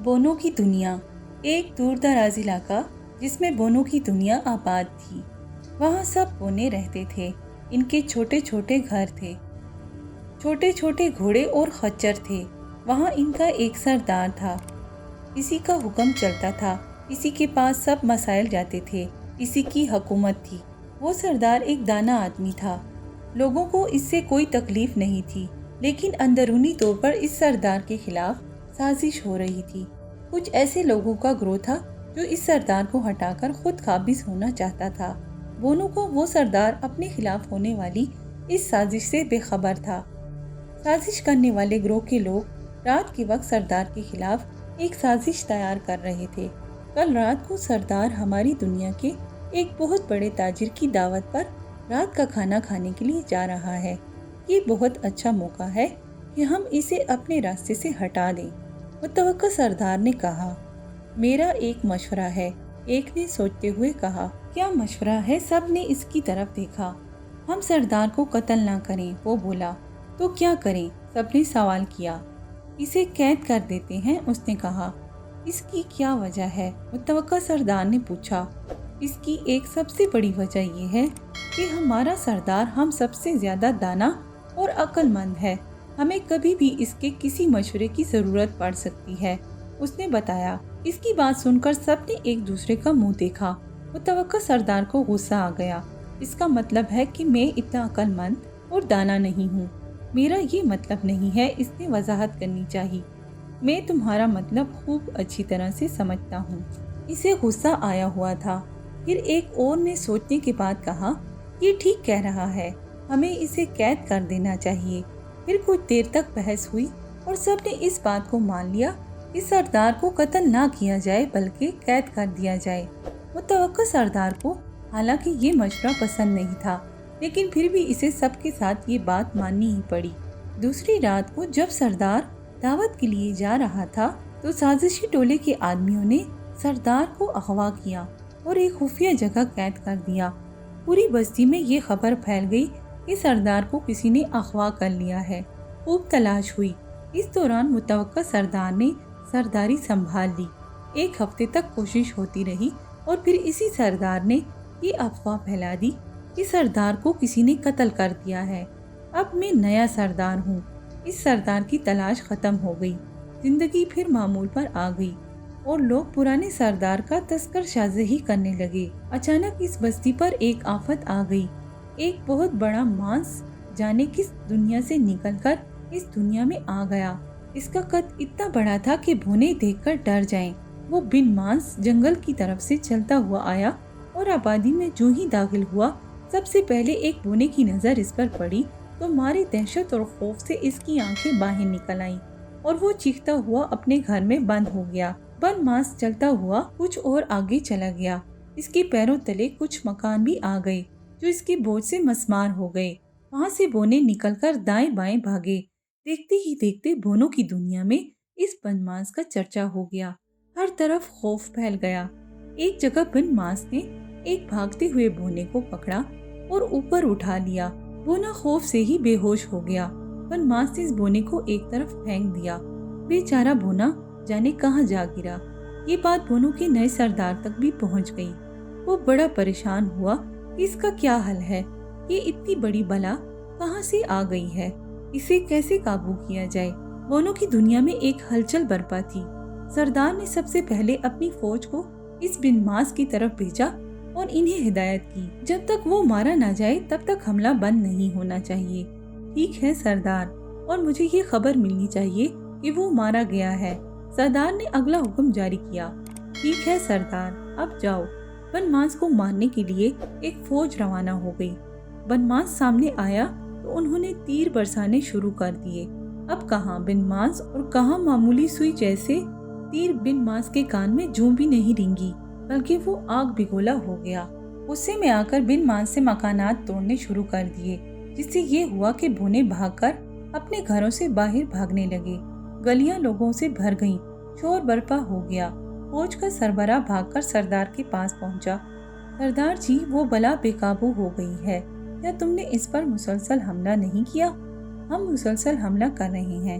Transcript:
بونوں کی دنیا ایک دور دراز علاقہ جس میں بونوں کی دنیا آباد تھی۔ وہاں سب بونے رہتے تھے۔ ان کے چھوٹے چھوٹے گھر تھے، چھوٹے چھوٹے گھوڑے اور خچر تھے۔ وہاں ان کا ایک سردار تھا، اسی کا حکم چلتا تھا، اسی کے پاس سب مسائل جاتے تھے، اسی کی حکومت تھی۔ وہ سردار ایک دانا آدمی تھا، لوگوں کو اس سے کوئی تکلیف نہیں تھی، لیکن اندرونی طور پر اس سردار کے خلاف سازش ہو رہی تھی۔ کچھ ایسے لوگوں کا گروہ تھا جو اس سردار کو ہٹا کر خود قابض ہونا چاہتا تھا۔ بونوں کو وہ سردار اپنے خلاف ہونے والی اس سازش سے بے خبر تھا۔ سازش کرنے والے گروہ کے لوگ رات کے وقت سردار کے خلاف ایک سازش تیار کر رہے تھے۔ کل رات کو سردار ہماری دنیا کے ایک بہت بڑے تاجر کی دعوت پر رات کا کھانا کھانے کے لیے جا رہا ہے۔ یہ بہت اچھا موقع ہے کہ ہم اسے اپنے راستے سے ہٹا دیں۔ متوقع سردار نے کہا، میرا ایک مشورہ ہے۔ ایک نے سوچتے ہوئے کہا، کیا مشورہ ہے؟ سب نے اس کی طرف دیکھا۔ ہم سردار کو قتل نہ کریں، وہ بولا۔ تو کیا کریں؟ سب نے سوال کیا۔ اسے قید کر دیتے ہیں، اس نے کہا۔ اس کی کیا وجہ ہے؟ متوقع سردار نے پوچھا۔ اس کی ایک سب سے بڑی وجہ یہ ہے کہ ہمارا سردار ہم سب سے زیادہ دانا اور عقل مند ہے۔ ہمیں کبھی بھی اس کے کسی مشورے کی ضرورت پڑ سکتی ہے، اس نے بتایا۔ اس کی بات سن کر سب نے ایک دوسرے کا منہ دیکھا۔ متوقع سردار کو غصہ آ گیا۔ اس کا مطلب ہے کہ میں اتنا عقل مند اور دانا نہیں ہوں۔ میرا یہ مطلب نہیں ہے، اس نے وضاحت کرنی چاہی۔ میں تمہارا مطلب خوب اچھی طرح سے سمجھتا ہوں۔ اسے غصہ آیا ہوا تھا۔ پھر ایک اور نے سوچنے کے بعد کہا، یہ ٹھیک کہہ رہا ہے، ہمیں اسے قید کر دینا چاہیے۔ پھر کچھ دیر تک بحث ہوئی اور سب نے اس بات کو مان لیا کہ سردار کو قتل نہ کیا جائے بلکہ قید کر دیا جائے۔ متوقع سردار کو حالانکہ یہ مشورہ پسند نہیں تھا، لیکن پھر بھی اسے سب کے ساتھ یہ بات ماننی ہی پڑی۔ دوسری رات کو جب سردار دعوت کے لیے جا رہا تھا تو سازشی ٹولے کے آدمیوں نے سردار کو اغوا کیا اور ایک خفیہ جگہ قید کر دیا۔ پوری بستی میں یہ خبر پھیل گئی کہ سردار کو کسی نے اغوا کر لیا ہے۔ خوب تلاش ہوئی۔ اس دوران متوقع سردار نے سرداری سنبھال لی۔ ایک ہفتے تک کوشش ہوتی رہی اور پھر اسی سردار نے یہ افواہ پھیلا دی کہ سردار کو کسی نے قتل کر دیا ہے۔ اب میں نیا سردار ہوں۔ اس سردار کی تلاش ختم ہو گئی۔ زندگی پھر معمول پر آ گئی اور لوگ پرانے سردار کا تذکر شازی کرنے لگے۔ اچانک اس بستی پر ایک آفت آ گئی۔ ایک بہت بڑا مانس جانے کس دنیا سے نکل کر اس دنیا میں آ گیا۔ اس کا قد اتنا بڑا تھا کہ بونے دیکھ کر ڈر جائیں۔ وہ بن مانس جنگل کی طرف سے چلتا ہوا آیا اور آبادی میں جو ہی داخل ہوا، سب سے پہلے ایک بونے کی نظر اس پر پڑی تو مارے دہشت اور خوف سے اس کی آنکھیں باہر نکل آئیں اور وہ چیختا ہوا اپنے گھر میں بند ہو گیا۔ بن مانس چلتا ہوا کچھ اور آگے چلا گیا۔ اس کے پیروں تلے کچھ مکان بھی آ گئے جو اس کے بوجھ سے مسمار ہو گئے۔ وہاں سے بونے نکل کر دائیں بائیں بھاگے۔ دیکھتے ہی دیکھتے بونوں کی دنیا میں اس بن مانس کا چرچا ہو گیا۔ ہر طرف خوف پھیل گیا۔ ایک جگہ بن مانس نے ایک بھاگتے ہوئے بونے کو پکڑا اور اوپر اٹھا لیا۔ بونا خوف سے ہی بے ہوش ہو گیا۔ بن مانس نے اس بونے کو ایک طرف پھینک دیا۔ بیچارہ بونا جانے کہاں جا گرا۔ یہ بات بونوں کے نئے سردار تک بھی پہنچ گئی۔ وہ بڑا پریشان ہوا کہ اس کا کیا حل ہے۔ یہ اتنی بڑی بلا کہاں سے آ گئی ہے، اسے کیسے قابو کیا جائے۔ بونوں کی دنیا میں ایک ہلچل برپا تھی۔ سردار نے سب سے پہلے اپنی فوج کو اس بن مانس کی طرف بھیجا اور انہیں ہدایت کی، جب تک وہ مارا نہ جائے تب تک حملہ بند نہیں ہونا چاہیے۔ ٹھیک ہے سردار، اور مجھے یہ خبر ملنی چاہیے کہ وہ مارا گیا ہے۔ سردار نے اگلا حکم جاری کیا۔ ٹھیک ہے سردار، اب جاؤ۔ بن مانس کو مارنے کے لیے ایک فوج روانہ ہو گئی۔ بن مانس سامنے آیا تو انہوں نے تیر برسانے شروع کر دیے۔ اب کہاں بن مانس اور کہاں معمولی سوئی جیسے تیر بن مانس کے کان میں جوں بھی نہیں رینگی، بلکہ وہ آگ بگولا ہو گیا۔ غصے میں آ کر بن مانس سے مکانات توڑنے شروع کر دیے، جس سے یہ ہوا کہ بونے بھاگ کر اپنے گھروں سے باہر بھاگنے لگے۔ گلیاں لوگوں سے بھر گئیں، شور برپا ہو گیا۔ فوج کا سربراہ بھاگ کر سردار کے پاس پہنچا۔ سردار جی، وہ بلا بے قابو ہو گئی ہے، کیا تم نے اس پر مسلسل حملہ نہیں کیا؟ ہم مسلسل حملہ کر رہے ہیں،